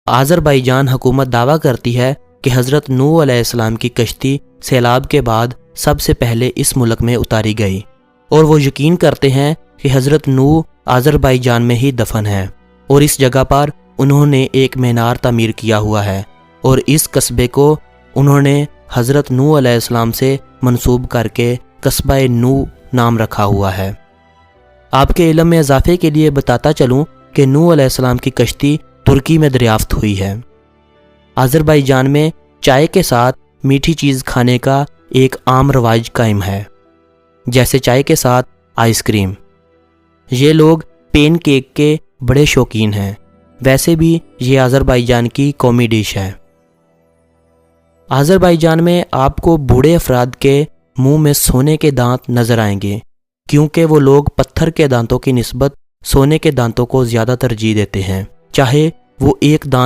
Azerbaijan हुकूमत दावा करती है कि हज़रत नूह अलैहिस्सलाम की कश्ती सैलाब के बाद सबसे पहले इस मुल्क में उतारी गई, और वो यकीन करते हैं कि हज़रत नूह आज़रबाईजान में ही दफन है और इस जगह पर उन्होंने एक मीनार तामीर किया हुआ है, और इस कस्बे को उन्होंने हज़रत नूह अलैहिस्सलाम से मंसूब करके कस्बा नूह नाम रखा हुआ है। आपके इल्म में इजाफे के लिए बताता चलूँ कि नूह अलैहिस्सलाम की कश्ती तुर्की में दरियाफ्त हुई है। आज़रबाईजान में चाय के साथ मीठी चीज़ खाने का एक आम रवाज कायम है, जैसे चाय के साथ आइसक्रीम। ये लोग पेन केक के बड़े शौकीन हैं। वैसे भी ये आज़रबाईजान की कौमी डिश है। आज़रबाईजान में आपको बूढ़े अफराद के मुंह में सोने के दांत नज़र आएंगे, क्योंकि वो लोग पत्थर के दांतों की निस्बत सोने के दांतों को ज़्यादा तरजीह देते हैं, चाहे वो एक दांत